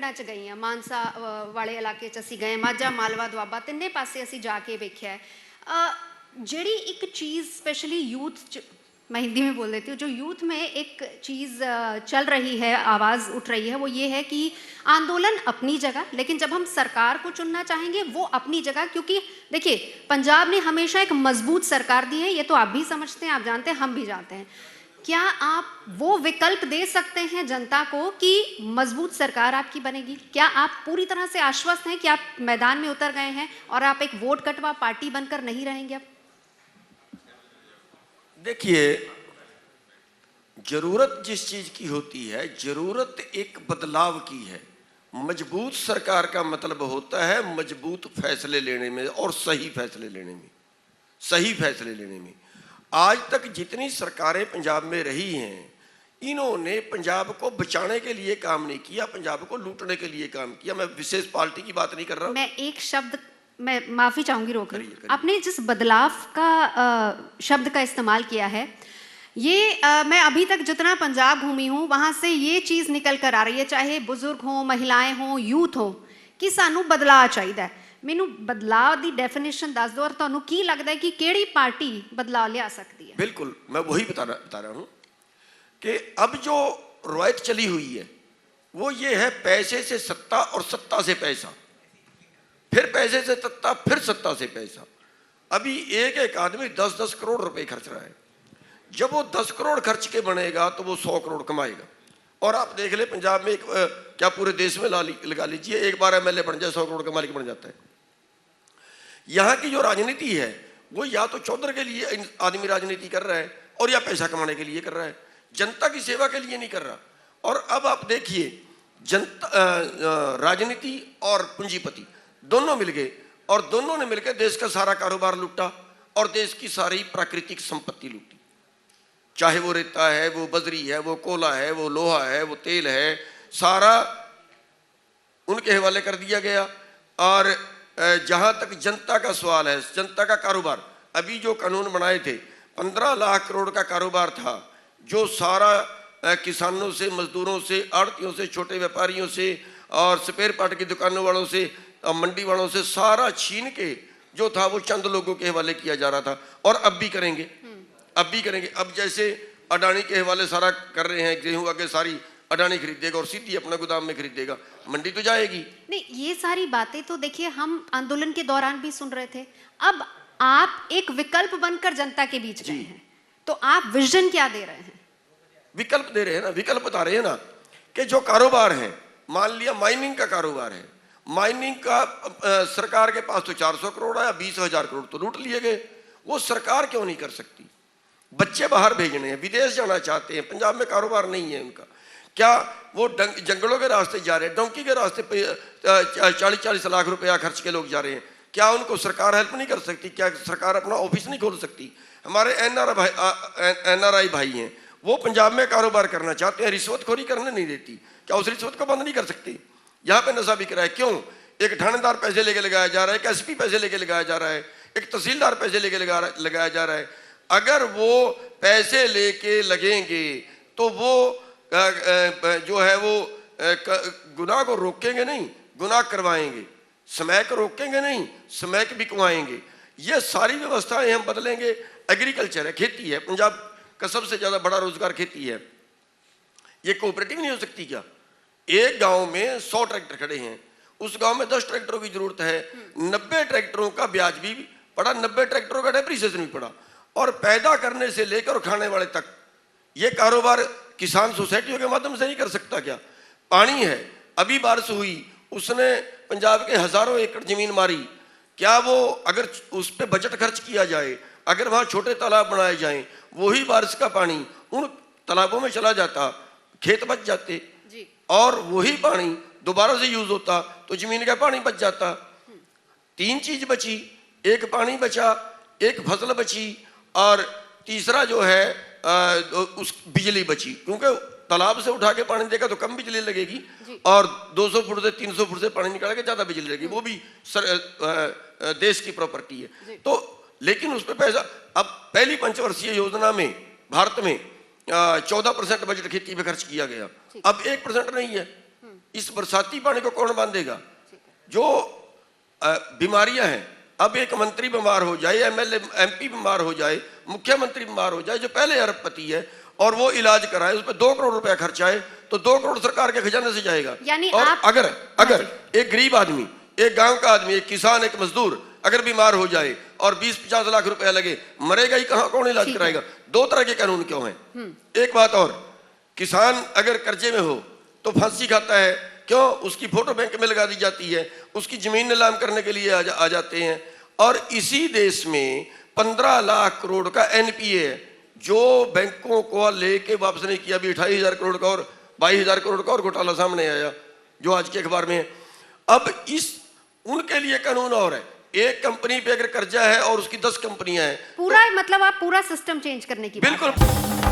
ਪਿੰਡਾਂ 'ਚ ਗਈ ਹਾਂ, ਮਾਨਸਾ ਵਾਲੇ ਇਲਾਕੇ 'ਚ ਅਸੀਂ ਗਏ, ਮਾਝਾ ਮਾਲਵਾ ਦੁਆਬਾ ਤਿੰਨੇ ਪਾਸੇ ਅਸੀਂ ਜਾ के ਵੇਖਿਆ है। ਜਿਹੜੀ ਇੱਕ चीज़ स्पेशली यूथ च, मैं हिंदी में बोल देती हूँ, जो यूथ में एक चीज़ चल रही है, आवाज़ उठ रही है, वो ये है कि आंदोलन अपनी जगह, लेकिन जब हम सरकार को चुनना चाहेंगे वो अपनी जगह, क्योंकि देखिए पंजाब ने हमेशा एक मजबूत सरकार दी है, ये तो आप भी समझते हैं, आप जानते हैं, हम भी जानते हैं। क्या आप वो विकल्प दे सकते हैं जनता को कि मजबूत सरकार आपकी बनेगी? क्या आप पूरी तरह से आश्वस्त हैं कि आप मैदान में उतर गए हैं और आप एक वोट कटवा पार्टी बनकर नहीं रहेंगे अब? देखिए, जरूरत जिस चीज की होती है, जरूरत एक बदलाव की है। मजबूत सरकार का मतलब होता है मजबूत फैसले लेने में और सही फैसले लेने में, सही फैसले लेने में। आज तक जितनी सरकारें पंजाब में रही हैं, इन्होंने पंजाब को बचाने के लिए काम नहीं किया, पंजाब को लूटने के लिए काम किया। मैं विशेष पार्टी की बात नहीं कर रहा। मैं एक शब्द, मैं माफ़ी चाहूँगी, रोक रही हूँ। आपने जिस बदलाव का शब्द का इस्तेमाल किया है, ये मैं अभी तक जितना पंजाब घूमी हूँ वहाँ से ये चीज़ निकल कर आ रही है, चाहे बुजुर्ग हों, महिलाएं हों, यूथ हो, कि सानू बदलाव चाहिए। मैनू बदलाव की डेफिनेशन दस दो और तुहानू की लगता है कि केड़ी पार्टी बदलाव लिया सकती है? बिल्कुल, मैं वही बता रहा हूँ कि अब जो रवायत चली हुई है वो ये है, पैसे से सत्ता और सत्ता से पैसा, फिर पैसे से सत्ता, फिर सत्ता से पैसा। अभी एक एक आदमी 10-10 करोड़ रुपए खर्च रहा है। जब वो 10 करोड़ खर्च के बनेगा तो वो 100 करोड़ कमाएगा। और आप देख ले पंजाब में क्या पूरे देश में लगा लीजिए, एक बार एमएलए बन जाए 100 करोड़ का मालिक बन जाता है। यहाँ की जो राजनीति है वो या तो चौधर के लिए आदमी राजनीति कर रहा है और या पैसा कमाने के लिए कर रहा है, जनता की सेवा के लिए नहीं कर रहा। और अब आप देखिए, जनता, राजनीति और पूंजीपति दोनों मिल गए और दोनों ने मिलकर देश का सारा कारोबार लूटा और देश की सारी प्राकृतिक संपत्ति लूटी। चाहे वो रेता है, वो बजरी है, वो कोला है, वो लोहा है, वो तेल है, सारा उनके हवाले कर दिया गया। और जहां तक जनता का सवाल है, जनता का कारोबार, अभी जो कानून बनाए थे, 15 लाख करोड़ का कारोबार था, जो सारा किसानों से, मजदूरों से, आड़तियों से, छोटे व्यापारियों से और स्पेयर पार्ट की दुकानों वालों से, मंडी वालों से सारा छीन के जो था वो चंद लोगों के हवाले किया जा रहा था। और अब भी करेंगे, अब भी करेंगे। अब जैसे अडानी के हवाले सारा कर रहे हैं, गेहूं आगे सारी अडानी खरीदेगा और सीधी अपना गोदाम में खरीदेगा, मंडी तो जाएगी नहीं। ये सारी बातें तो देखिए हम आंदोलन के दौरान भी सुन रहे थे। अब आप एक विकल्प बनकर जनता के बीच गए हैं, तो आप विजन क्या दे रहे हैं? विकल्प दे रहे हैं ना, विकल्प बता रहे हैं ना कि जो कारोबार है, मान लिया माइनिंग का कारोबार है, माइनिंग का सरकार के पास तो 400 करोड़ आया, 20,000 करोड़ तो लूट लिए गए। वो सरकार क्यों नहीं कर सकती? बच्चे बाहर भेजने हैं, विदेश जाना चाहते हैं, पंजाब में कारोबार नहीं है उनका, क्या वो जंगलों के रास्ते जा रहे हैं, डोंकी के रास्ते पे 40-40 लाख रुपया खर्च के लोग जा रहे हैं, क्या उनको सरकार हेल्प नहीं कर सकती? क्या सरकार अपना ऑफिस नहीं खोल सकती? हमारे एनआरआई भाई हैं, वो पंजाब में कारोबार करना चाहते हैं, रिश्वतखोरी करने नहीं देती, क्या उस रिश्वत को बंद नहीं कर सकती? यहाँ पे नशा बिक रहा है, क्यों? एक थानेदार पैसे लेके लगाया जा रहा है, एक एसपी पैसे लेके लगाया जा रहा है, एक तहसीलदार पैसे लेके लगाया जा रहा है। अगर वो पैसे लेके लगेंगे तो वो जो है वो गुनाह को रोकेंगे नहीं, गुनाह करवाएंगे। स्मैक रोकेंगे नहीं, स्मैक बिकवाएंगे। ये सारी व्यवस्थाएं हम बदलेंगे। एग्रीकल्चर है, खेती है, पंजाब का सबसे ज्यादा बड़ा रोजगार खेती है। ये कोऑपरेटिव नहीं हो सकती क्या? एक गांव में 100 ट्रैक्टर खड़े हैं, उस गांव में 10 ट्रैक्टरों की जरूरत है, 90 ट्रैक्टरों का ब्याज भी पड़ा, 90 ट्रैक्टरों का डेप्रिसिएशन भी पड़ा। और पैदा करने से लेकर खाने वाले तक ये कारोबार किसान सोसाइटियों के माध्यम से नहीं कर सकता क्या? पानी है, अभी बारिश हुई, उसने पंजाब के हजारों एकड़ जमीन मारी, क्या वो अगर उस पर बजट खर्च किया जाए, अगर वहाँ छोटे तालाब बनाए जाएं, वही बारिश का पानी उन तालाबों में चला जाता, खेत बच जाते और वही पानी दोबारा से यूज होता तो जमीन का पानी बच जाता। 3 चीज बची, एक पानी बचा, एक फसल बची और तीसरा जो है उस बिजली बची, क्योंकि तालाब से उठा के पानी देगा तो कम बिजली लगेगी और 200 फुट से 300 फुट से पानी निकाल के ज्यादा बिजली लगेगी, वो भी देश की प्रॉपर्टी है। तो लेकिन उस पर पैसा, अब पहली पंचवर्षीय योजना में भारत में 14% बजट खेती पे खर्च किया गया, अब 1% नहीं है। इस बरसाती पानी को कौन बांधेगा? जो बीमारियां हैं, अब एक मंत्री बीमार हो जाए, एमएलए एमपी बीमार हो जाए, मुख्यमंत्री बीमार हो जाए, जो पहले अरबपति है और वो इलाज कराए, उस पर 2 करोड़ रुपया खर्चा है, तो 2 करोड़ सरकार के खजाने से जाएगा। यानी और आप अगर एक गरीब आदमी, एक गांव का आदमी, एक किसान, एक मजदूर अगर बीमार हो जाए और 20-50 लाख रुपया लगे, मरेगा ही कहाँ, कौन इलाज कराएगा? 2 तरह के कानून क्यों हैं? एक बात और, किसान अगर कर्जे में हो तो फांसी खाता है, क्यों? उसकी फोटो बैंक में लगा दी जाती है, उसकी जमीन नीलाम करने के लिए आ जाते हैं। और इसी देश में 15 लाख करोड़ का एनपीए है, जो बैंकों को लेके वापस नहीं किया। अभी 28,000 करोड़ का और 22,000 करोड़ का और घोटाला सामने आया, जो आज के अखबार में है। अब उनके लिए कानून और है, एक कंपनी पे अगर कर्जा है और उसकी 10 कंपनियां हैं, पूरा मतलब आप पूरा सिस्टम चेंज करने की बात बिल्कुल।